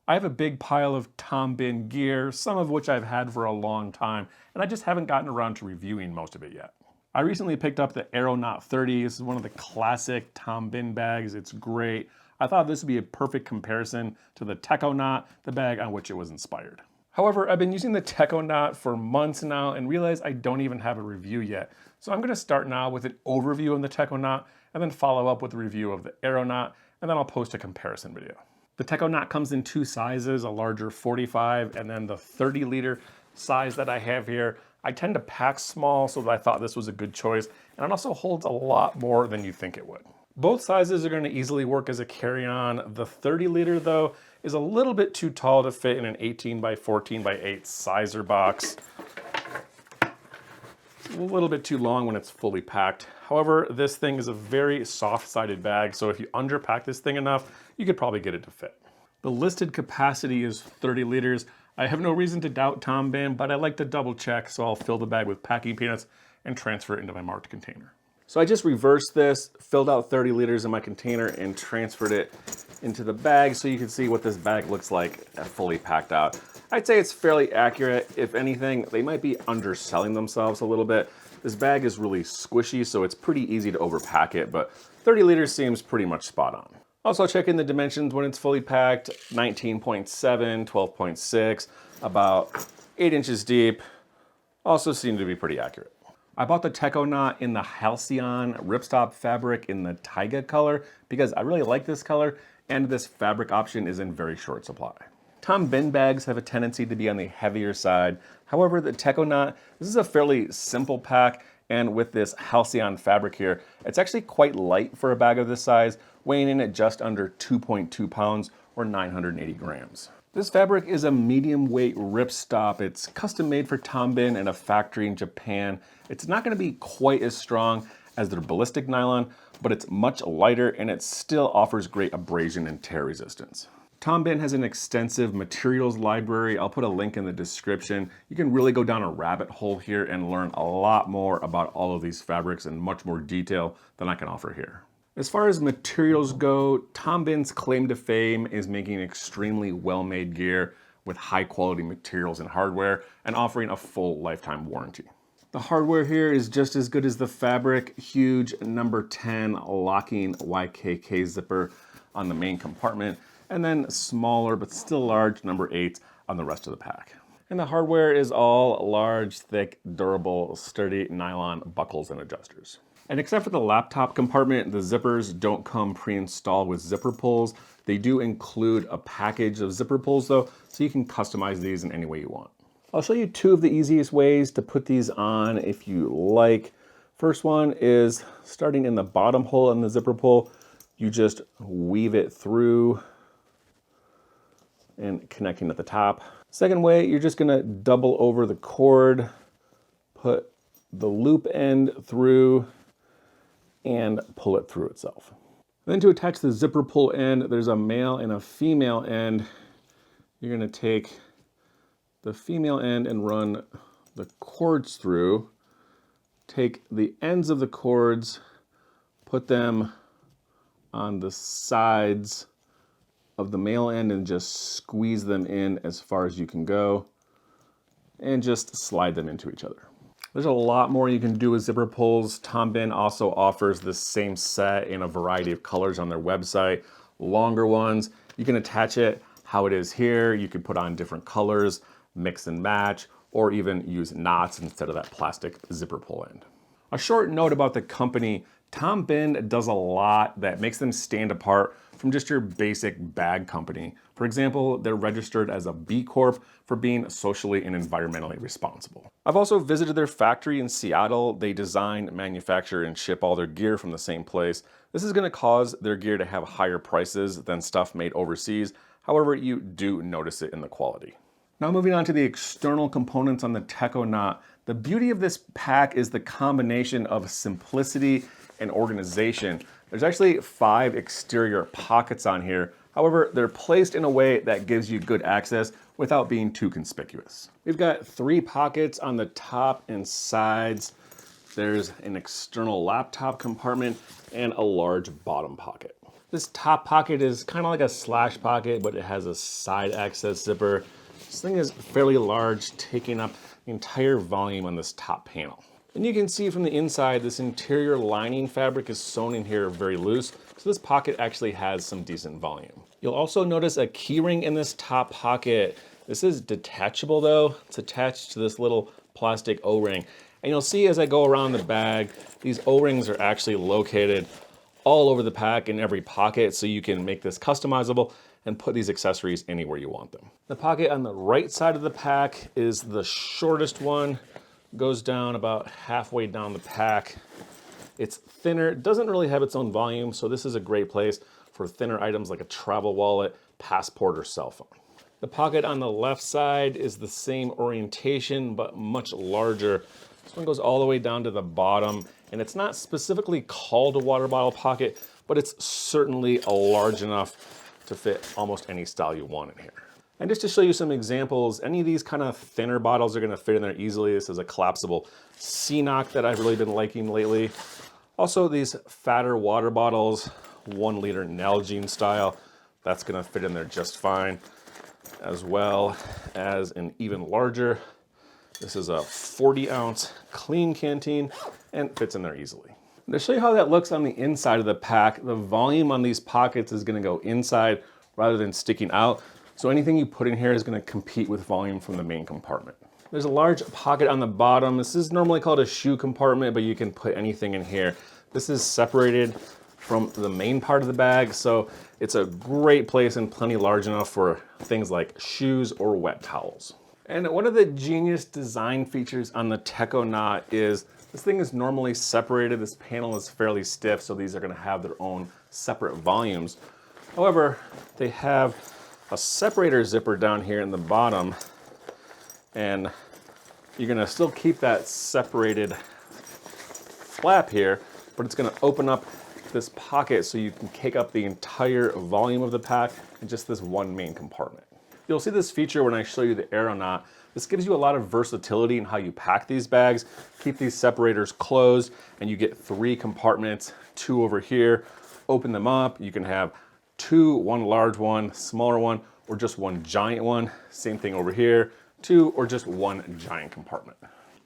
I have a big pile of Tom Bihn gear, some of which I've had for a long time, and I just haven't gotten around to reviewing most of it yet. I recently picked up the Aeronaut 30. This is one of the classic Tom Bihn bags. It's great. I thought this would be a perfect comparison to the Techonaut, the bag on which it was inspired. However, I've been using the Techonaut for months now and realize I don't even have a review yet. So I'm going to start now with an overview of the Techonaut and then follow up with a review of the Aeronaut, and then I'll post a comparison video. The Techonaut comes in two sizes, a larger 45 and then the 30-liter size that I have here. I tend to pack small, so I thought this was a good choice, and it also holds a lot more than you think it would. Both sizes are going to easily work as a carry-on. The 30-liter, though, is a little bit too tall to fit in an 18 by 14 by 8 sizer box. It's a little bit too long when it's fully packed. However, this thing is a very soft-sided bag, so if you underpack this thing enough, you could probably get it to fit. The listed capacity is 30 liters. I have no reason to doubt Tom Bihn, but I like to double check, so I'll fill the bag with packing peanuts and transfer it into my marked container. So I just reversed this, filled out 30 liters in my container and transferred it into the bag so you can see what this bag looks like fully packed out. I'd say it's fairly accurate. If anything, they might be underselling themselves a little bit. This bag is really squishy, so it's pretty easy to overpack it, but 30 liters seems pretty much spot on. Also check in the dimensions when it's fully packed, 19.7, 12.6, about 8 inches deep. Also seem to be pretty accurate. I bought the Techonaut in the Halcyon ripstop fabric in the Taiga color because I really like this color and this fabric option is in very short supply. Tom Bihn bags have a tendency to be on the heavier side. However, the Techonaut, this is a fairly simple pack, and with this Halcyon fabric here, it's actually quite light for a bag of this size, weighing in at just under 2.2 pounds or 980 grams. This fabric is a medium weight ripstop. It's custom made for Tom Bihn in a factory in Japan. It's not going to be quite as strong as their ballistic nylon, but it's much lighter and it still offers great abrasion and tear resistance. Tom Bihn has an extensive materials library. I'll put a link in the description. You can really go down a rabbit hole here and learn a lot more about all of these fabrics in much more detail than I can offer here. As far as materials go, Tom Bihn's claim to fame is making extremely well-made gear with high-quality materials and hardware and offering a full lifetime warranty. The hardware here is just as good as the fabric. Huge number 10 locking YKK zipper on the main compartment, and then smaller but still large number 8 on the rest of the pack. And the hardware is all large, thick, durable, sturdy nylon buckles and adjusters. And except for the laptop compartment, the zippers don't come pre-installed with zipper pulls. They do include a package of zipper pulls though, so you can customize these in any way you want. I'll show you two of the easiest ways to put these on if you like. First one is starting in the bottom hole in the zipper pull. You just weave it through and connecting at the top. Second way, you're just gonna double over the cord, put the loop end through and pull it through itself. Then to attach the zipper pull end, there's a male and a female end. You're gonna take the female end and run the cords through, take the ends of the cords, put them on the sides of the male end and just squeeze them in as far as you can go and just slide them into each other. There's a lot more you can do with zipper pulls. Tom Bihn also offers the same set in a variety of colors on their website. Longer ones, you can attach it how it is here. You can put on different colors, mix and match, or even use knots instead of that plastic zipper pull end. A short note about the company, Tom Bihn does a lot that makes them stand apart from just your basic bag company. For example, they're registered as a B Corp for being socially and environmentally responsible. I've also visited their factory in Seattle. They design, manufacture, and ship all their gear from the same place. This is going to cause their gear to have higher prices than stuff made overseas. However, you do notice it in the quality. Now moving on to the external components on the Techonaut. The beauty of this pack is the combination of simplicity and organization. There's actually 5 exterior pockets on here. However, they're placed in a way that gives you good access without being too conspicuous. We've got 3 pockets on the top and sides. There's an external laptop compartment and a large bottom pocket. This top pocket is kind of like a slash pocket, but it has a side access zipper. This thing is fairly large, taking up the entire volume on this top panel. And you can see from the inside, this interior lining fabric is sewn in here very loose, so this pocket actually has some decent volume. You'll also notice a keyring in this top pocket. This is detachable though. It's attached to this little plastic O-ring. And you'll see as I go around the bag, these O-rings are actually located all over the pack in every pocket, so you can make this customizable and put these accessories anywhere you want them. The pocket on the right side of the pack is the shortest one, goes down about halfway down the pack. It's thinner, it doesn't really have its own volume, so this is a great place for thinner items like a travel wallet, passport, or cell phone. The pocket on the left side is the same orientation, but much larger. This one goes all the way down to the bottom, and it's not specifically called a water bottle pocket, but it's certainly large enough to fit almost any style you want in here. And just to show you some examples, any of these kind of thinner bottles are gonna fit in there easily. This is a collapsible C-Knock that I've really been liking lately. Also these fatter water bottles, 1 liter Nalgene style, that's gonna fit in there just fine, as well as an even larger. This is a 40 ounce clean canteen and fits in there easily. And to show you how that looks on the inside of the pack, the volume on these pockets is gonna go inside rather than sticking out. So anything you put in here is gonna compete with volume from the main compartment. There's a large pocket on the bottom. This is normally called a shoe compartment, but you can put anything in here. This is separated from the main part of the bag, so it's a great place and plenty large enough for things like shoes or wet towels. And one of the genius design features on the Techonaut is this thing is normally separated. This panel is fairly stiff, so these are gonna have their own separate volumes. However, they have a separator zipper down here in the bottom, and you're gonna still keep that separated flap here, but it's gonna open up this pocket so you can take up the entire volume of the pack in just this one main compartment. You'll see this feature when I show you the Aeronaut. This gives you a lot of versatility in how you pack these bags. Keep these separators closed and you get 3 compartments, 2 over here. Open them up, you can have 2, 1 large one, smaller one, or just 1 giant one. Same thing over here, 2 or just 1 giant compartment.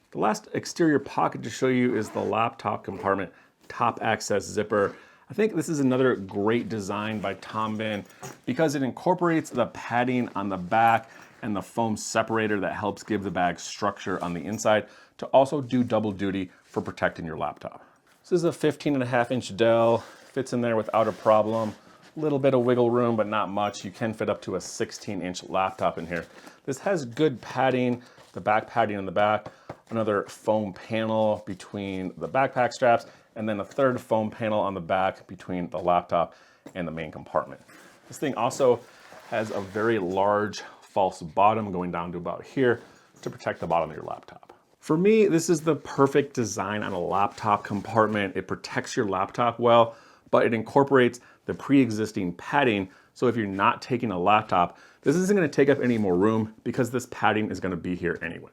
The last exterior pocket to show you is the laptop compartment, top access zipper. I think this is another great design by Tom Bihn because it incorporates the padding on the back and the foam separator that helps give the bag structure on the inside to also do double duty for protecting your laptop. This is a 15.5-inch Dell, fits in there without a problem. A little bit of wiggle room, but not much. You can fit up to a 16-inch laptop in here. This has good padding, the back padding on the back, another foam panel between the backpack straps, and then a third foam panel on the back between the laptop and the main compartment. This thing also has a very large false bottom going down to about here to protect the bottom of your laptop. For me, this is the perfect design on a laptop compartment. It protects your laptop well, but it incorporates the pre-existing padding. So if you're not taking a laptop, this isn't gonna take up any more room because this padding is gonna be here anyway.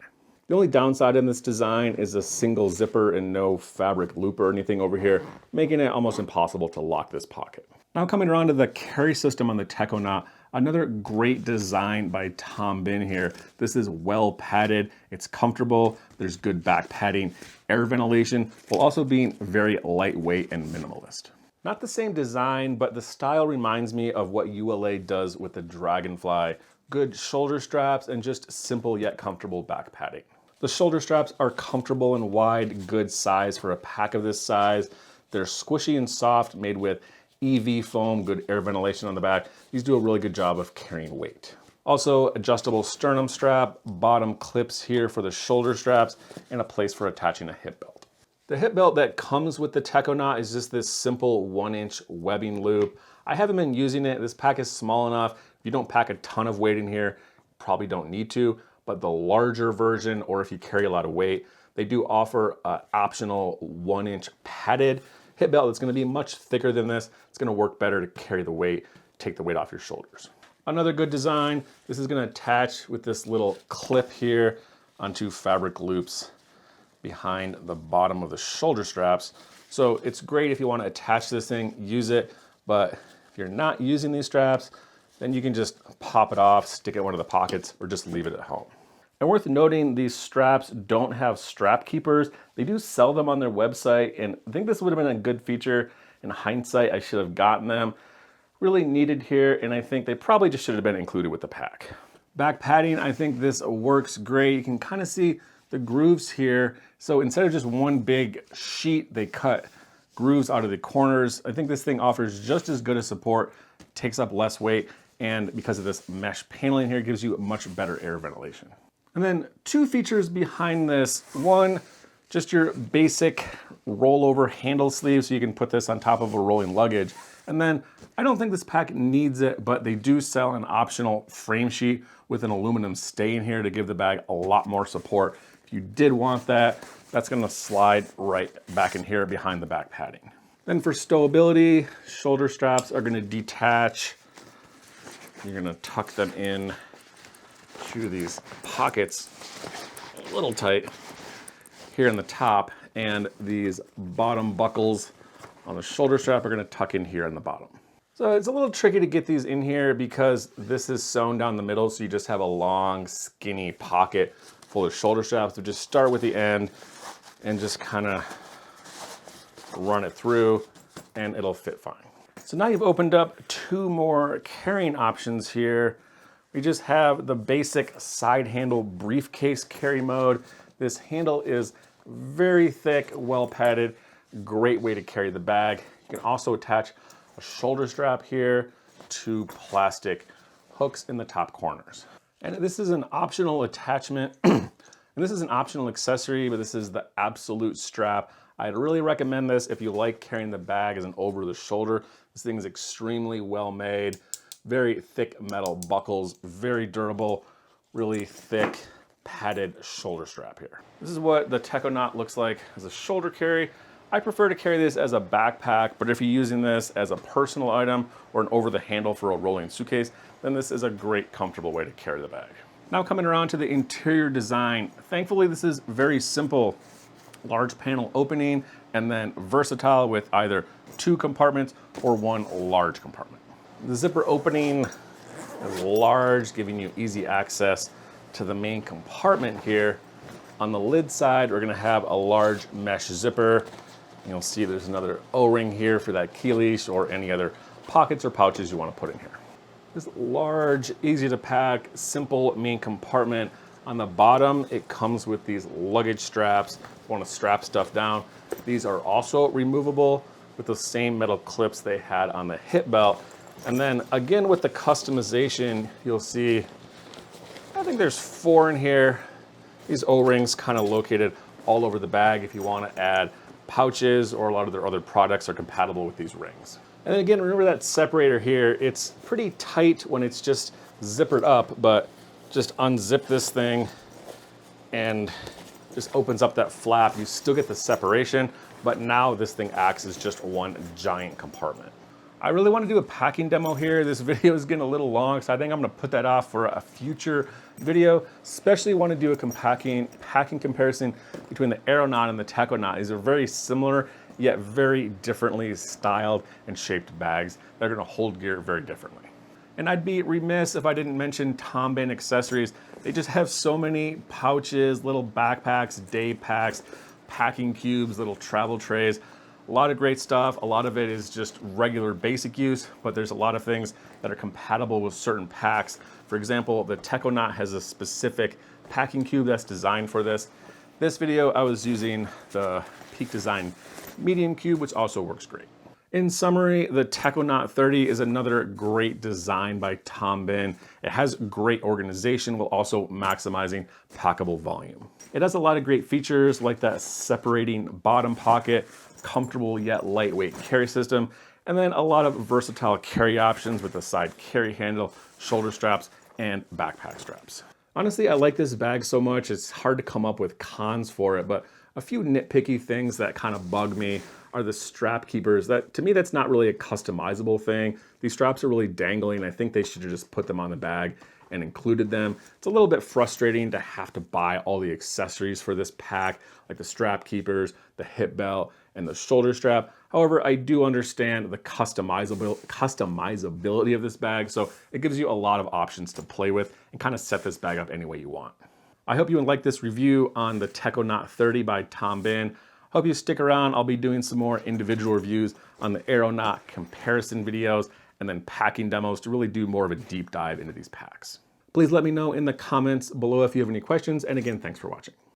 The only downside in this design is a single zipper and no fabric loop or anything over here, making it almost impossible to lock this pocket. Now coming around to the carry system on the Techonaut, another great design by Tom Bihn here. This is well padded, it's comfortable, there's good back padding, air ventilation, while also being very lightweight and minimalist. Not the same design, but the style reminds me of what ULA does with the Dragonfly. Good shoulder straps and just simple yet comfortable back padding. The shoulder straps are comfortable and wide, good size for a pack of this size. They're squishy and soft, made with EV foam, good air ventilation on the back. These do a really good job of carrying weight. Also, adjustable sternum strap, bottom clips here for the shoulder straps, and a place for attaching a hip belt. The hip belt that comes with the Techonaut is just this simple 1-inch webbing loop. I haven't been using it. This pack is small enough. If you don't pack a ton of weight in here, you probably don't need to, but the larger version, or if you carry a lot of weight, they do offer an optional 1-inch padded hip belt that's gonna be much thicker than this. It's gonna work better to carry the weight, take the weight off your shoulders. Another good design, this is gonna attach with this little clip here onto fabric loops behind the bottom of the shoulder straps. So it's great if you wanna attach this thing, use it, but If you're not using these straps, then you can just pop it off, stick it in one of the pockets, or just leave it at home. And worth noting, these straps don't have strap keepers. They do sell them on their website, and I think this would have been a good feature. In hindsight, I should have gotten them. Really needed here, and I think they probably just should have been included with the pack. Back padding, I think this works great. You can kind of see the grooves here. So instead of just one big sheet, they cut grooves out of the corners. I think this thing offers just as good a support, takes up less weight, and because of this mesh paneling here, it gives you much better air ventilation. And then two features behind this. One, just your basic rollover handle sleeve, so you can put this on top of a rolling luggage. And then I don't think this pack needs it, but they do sell an optional frame sheet with an aluminum stain here to give the bag a lot more support. If you did want that, that's gonna slide right back in here behind the back padding. Then for stowability, shoulder straps are gonna detach. You're gonna tuck them in to these pockets a little tight here in the top, and these bottom buckles on the shoulder strap are gonna tuck in here in the bottom. So it's a little tricky to get these in here because this is sewn down the middle, so you just have a long, skinny pocket full of shoulder straps. So just start with the end and just kind of run it through and it'll fit fine. So now you've opened up two more carrying options here. We just have the basic side handle briefcase carry mode. This handle is very thick, well padded, great way to carry the bag. You can also attach a shoulder strap here, two plastic hooks in the top corners. And this is an optional attachment, and this is an optional accessory, but this is the absolute strap. I'd really recommend this if you like carrying the bag as an over the shoulder. This thing is extremely well made, very thick metal buckles, very durable, really thick padded shoulder strap here. This is what the Techonaut looks like as a shoulder carry. I prefer to carry this as a backpack, but if you're using this as a personal item or an over the handle for a rolling suitcase, then this is a great comfortable way to carry the bag. Now coming around to the interior design, thankfully this is very simple. Large panel opening and then versatile with either two compartments or one large compartment. The zipper opening is large, giving you easy access to the main compartment here. On the lid side, we're gonna have a large mesh zipper. You'll see there's another O-ring here for that key leash or any other pockets or pouches you want to put in here. This large, easy to pack, simple main compartment. On the bottom, it comes with these luggage straps. If you want to strap stuff down, these are also removable with the same metal clips they had on the hip belt. And then again, with the customization, you'll see, I think there's 4 in here. These O-rings kind of located all over the bag if you want to add pouches, or a lot of their other products are compatible with these rings. And then again, remember that separator here, it's pretty tight when it's just zippered up, but just unzip this thing and just opens up that flap. You still get the separation, but now this thing acts as just one giant compartment. I really want to do a packing demo here. This video is getting a little long, so I think I'm going to put that off for a future video. Especially want to do a packing comparison between the Aeronaut and the Techonaut. These are very similar, yet very differently styled and shaped bags that are going to hold gear very differently. And I'd be remiss if I didn't mention Tom Bihn accessories. They just have so many pouches, little backpacks, day packs, packing cubes, little travel trays. A lot of great stuff. A lot of it is just regular basic use, but there's a lot of things that are compatible with certain packs. For example, the Techonaut has a specific packing cube that's designed for this. This video, I was using the Peak Design medium cube, which also works great. In summary, the Techonaut 30 is another great design by Tom Bihn. It has great organization while also maximizing packable volume. It has a lot of great features like that separating bottom pocket, comfortable yet lightweight carry system, and then a lot of versatile carry options with the side carry handle, shoulder straps, and backpack straps. Honestly, I like this bag so much, it's hard to come up with cons for it, but a few nitpicky things that kind of bug me are the strap keepers. That, to me, that's not really a customizable thing. These straps are really dangling. I think they should have just put them on the bag and included them. It's a little bit frustrating to have to buy all the accessories for this pack, like the strap keepers, the hip belt, and the shoulder strap. However, I do understand the customizability of this bag, so it gives you a lot of options to play with and kind of set this bag up any way you want. I hope you liked this review on the Techonaut 30 by Tom Bihn. Hope you stick around. I'll be doing some more individual reviews on the aeronaut comparison videos and then packing demos to really do more of a deep dive into these packs. Please let me know in the comments below if you have any questions, and again, thanks for watching.